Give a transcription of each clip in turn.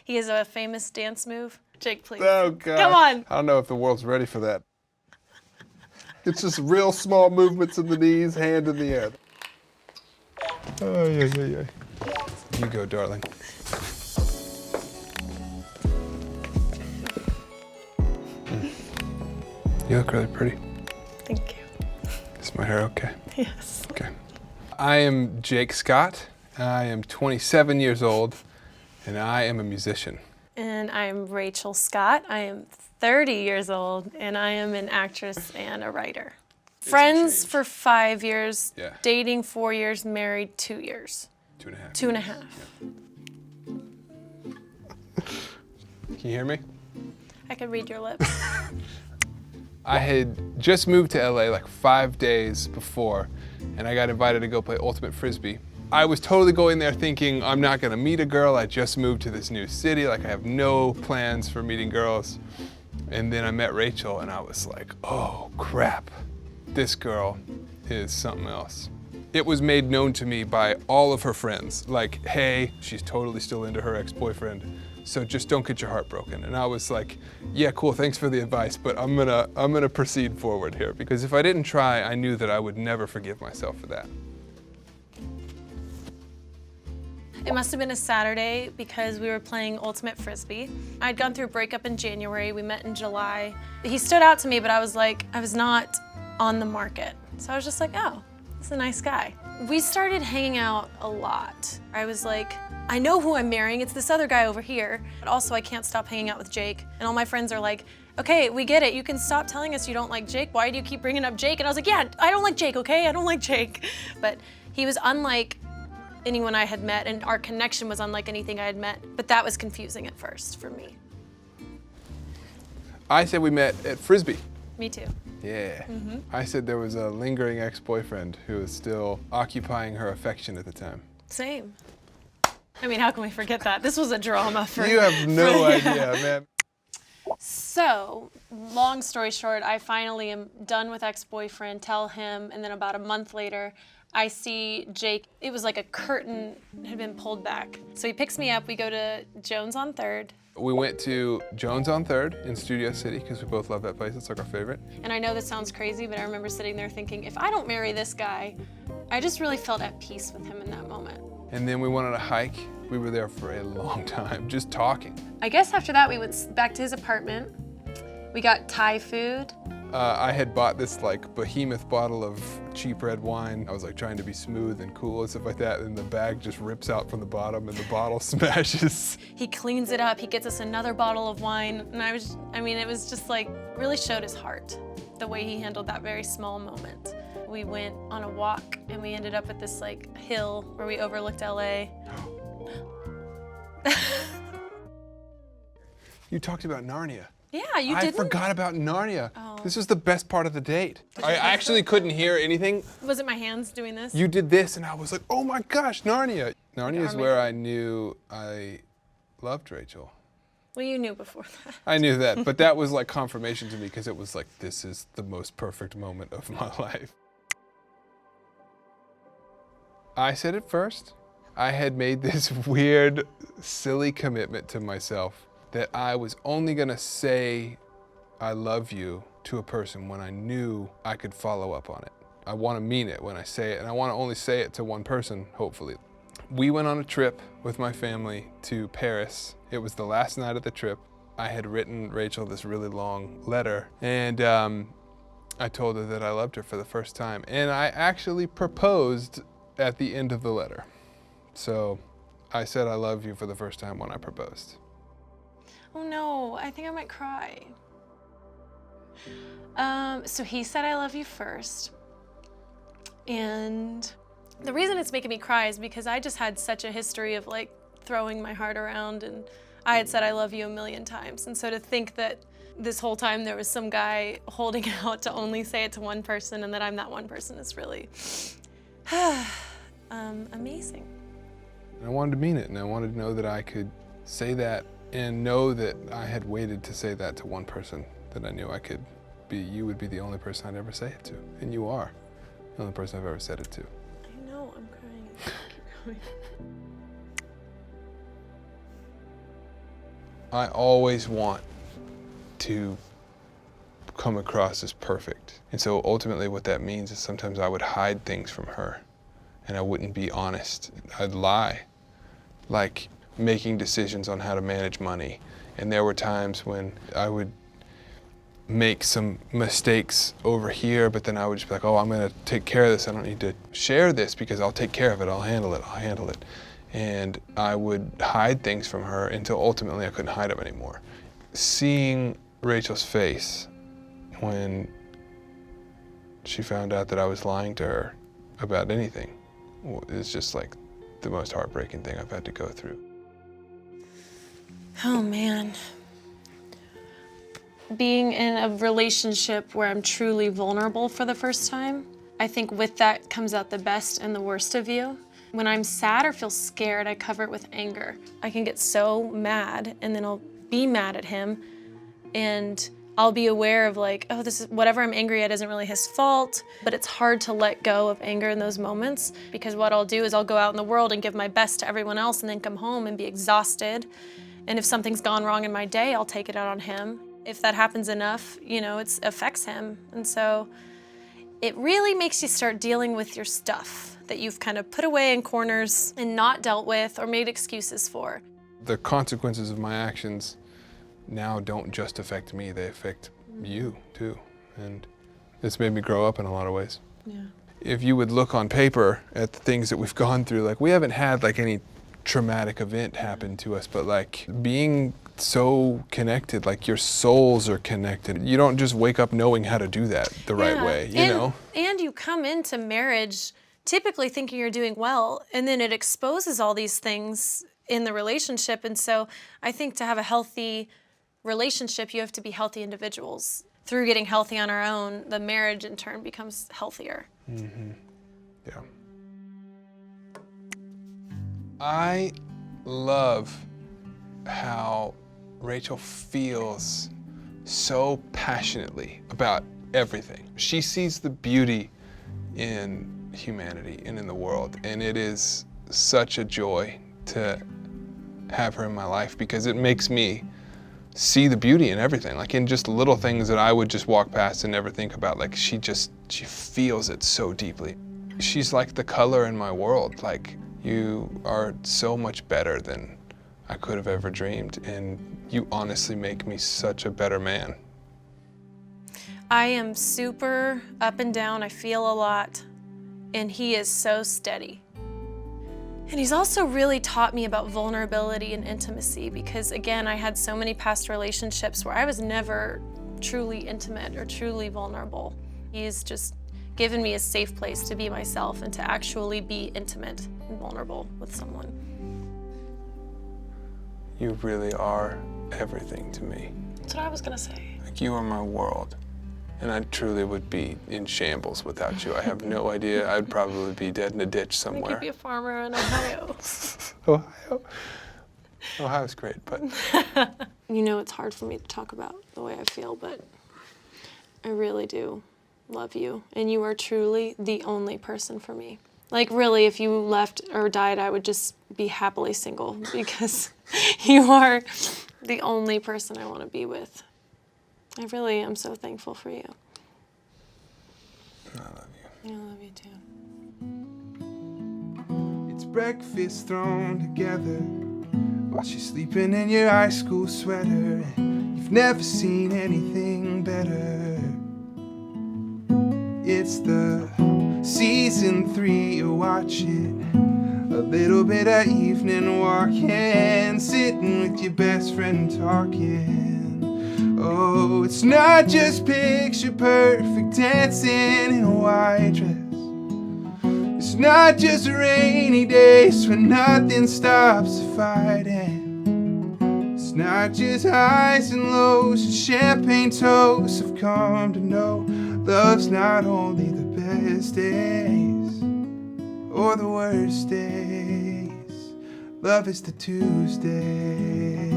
He has a famous dance move. Jake, please. Oh, God. Come on. I don't know if the world's ready for that. It's just real small movements in the knees, hand in the air. Oh, yeah. You go, darling. You look really pretty. Thank you. Is my hair okay? Yes. Okay. I am Jake Scott. I am 27 years old, and I am a musician. And I'm Rachel Scott. I am 30 years old, and I am an actress and a writer. Friends for 5 years, Yeah. dating 4 years, married 2 years. 2.5. 2.5. Can you hear me? I could read your lips. I had just moved to LA like 5 days before, and I got invited to go play Ultimate Frisbee. I was totally going there thinking I'm not gonna meet a girl. I just moved to this new city, like I have no plans for meeting girls. And then I met Rachel and I was like, oh crap, this girl is something else. It was made known to me by all of her friends, like, hey, she's totally still into her ex-boyfriend, so just don't get your heart broken. And I was like, yeah, cool, thanks for the advice, but I'm gonna proceed forward here, because if I didn't try, I knew that I would never forgive myself for that. It must have been a Saturday because we were playing Ultimate Frisbee. I'd gone through a breakup in January, we met in July. He stood out to me, but I was not on the market. So I was just like, oh, this is a nice guy. We started hanging out a lot. I was like, I know who I'm marrying, it's this other guy over here. But also I can't stop hanging out with Jake. And all my friends are like, okay, we get it, you can stop telling us you don't like Jake. Why do you keep bringing up Jake? And I was like, yeah, I don't like Jake, okay? I don't like Jake. But he was unlike anyone I had met, and our connection was unlike anything I had met, but that was confusing at first for me. I said we met at Frisbee. Me too. Yeah. I said there was a lingering ex-boyfriend who was still occupying her affection at the time. Same. I mean, how can we forget that? This was a drama for You have no idea, man. So, long story short, I finally am done with ex-boyfriend, tell him, and then about a month later, I see Jake. It was like a curtain had been pulled back. So he picks me up, we go to Jones on 3rd. We went to Jones on 3rd in Studio City because we both love that place. It's like our favorite. And I know this sounds crazy, but I remember sitting there thinking, if I don't marry this guy, I just really felt at peace with him in that moment. And then we went on a hike. We were there for a long time, just talking. I guess after that, we went back to his apartment. We got Thai food. I had bought this like behemoth bottle of cheap red wine. I was like trying to be smooth and cool and stuff like that, and the bag just rips out from the bottom and the bottle smashes. He cleans it up, he gets us another bottle of wine, and it was just like, really showed his heart, the way he handled that very small moment. We went on a walk and we ended up at this like hill where we overlooked LA. You talked about Narnia. Yeah, you didn't? I forgot about Narnia. Oh. This was the best part of the date. I actually couldn't hear anything. Was it my hands doing this? You did this and I was like, oh my gosh, Narnia. Narnia is where I knew I loved Rachel. Well, you knew before that. I knew that, but that was like confirmation to me because it was like, this is the most perfect moment of my life. I said it first. I had made this weird, silly commitment to myself that I was only gonna say I love you to a person when I knew I could follow up on it. I wanna mean it when I say it, and I wanna only say it to one person, hopefully. We went on a trip with my family to Paris. It was the last night of the trip. I had written Rachel this really long letter, and I told her that I loved her for the first time, and I actually proposed at the end of the letter. So I said I love you for the first time when I proposed. Oh no, I think I might cry. So he said I love you first. And the reason it's making me cry is because I just had such a history of like throwing my heart around, and I had said I love you a million times. And so to think that this whole time there was some guy holding out to only say it to one person and that I'm that one person is really amazing. I wanted to mean it, and I wanted to know that I could say that and know that I had waited to say that to one person, that I knew I could be, you would be the only person I'd ever say it to. And you are the only person I've ever said it to. I know, I'm crying. Keep going. I always want to come across as perfect. And so ultimately what that means is sometimes I would hide things from her and I wouldn't be honest. I'd lie, like making decisions on how to manage money. And there were times when I would make some mistakes over here, but then I would just be like, oh, I'm gonna take care of this. I don't need to share this because I'll take care of it. I'll handle it. And I would hide things from her until ultimately I couldn't hide them anymore. Seeing Rachel's face when she found out that I was lying to her about anything is just like the most heartbreaking thing I've had to go through. Oh man. Being in a relationship where I'm truly vulnerable for the first time, I think with that comes out the best and the worst of you. When I'm sad or feel scared, I cover it with anger. I can get so mad and then I'll be mad at him and I'll be aware of like, oh, this is whatever I'm angry at isn't really his fault, but it's hard to let go of anger in those moments because what I'll do is I'll go out in the world and give my best to everyone else and then come home and be exhausted. And if something's gone wrong in my day, I'll take it out on him. If that happens enough, you know, it affects him. And so it really makes you start dealing with your stuff that you've kind of put away in corners and not dealt with or made excuses for. The consequences of my actions now don't just affect me, they affect you too. And it's made me grow up in a lot of ways. Yeah. If you would look on paper at the things that we've gone through, like we haven't had like any traumatic event happen to us, but like being so connected, like your souls are connected. You don't just wake up knowing how to do that the right way, you know? And you come into marriage typically thinking you're doing well, and then it exposes all these things in the relationship. And so I think to have a healthy relationship, you have to be healthy individuals. Through getting healthy on our own, the marriage in turn becomes healthier. Mm-hmm. Yeah. I love how Rachel feels so passionately about everything. She sees the beauty in humanity and in the world, and it is such a joy to have her in my life because it makes me see the beauty in everything, like in just little things that I would just walk past and never think about. Like she feels it so deeply. She's like the color in my world. Like, you are so much better than I could have ever dreamed, and you honestly make me such a better man. I am super up and down, I feel a lot, and he is so steady. And he's also really taught me about vulnerability and intimacy because, again, I had so many past relationships where I was never truly intimate or truly vulnerable. He's just given me a safe place to be myself and to actually be intimate and vulnerable with someone. You really are everything to me. That's what I was gonna say. Like, you are my world. And I truly would be in shambles without you. I have no idea. I'd probably be dead in a ditch somewhere. I could be a farmer in Ohio. Ohio? Ohio's great, but... You know, it's hard for me to talk about the way I feel, but I really do love you. And you are truly the only person for me. Like, really, if you left or died, I would just be happily single because you are the only person I want to be with. I really am so thankful for you. I love you. I love you too. It's breakfast thrown together while she's sleeping in your high school sweater. You've never seen anything better. It's the season 3 you're watching. A little bit of evening walking, sitting with your best friend talking. Oh, it's not just picture perfect dancing in a white dress. It's not just rainy days when nothing stops the fighting. It's not just highs and lows and champagne toasts have come to know. Love's not only the best days or the worst days. Love is the Tuesdays.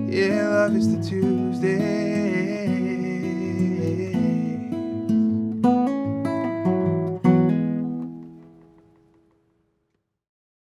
Yeah, love is the Tuesdays.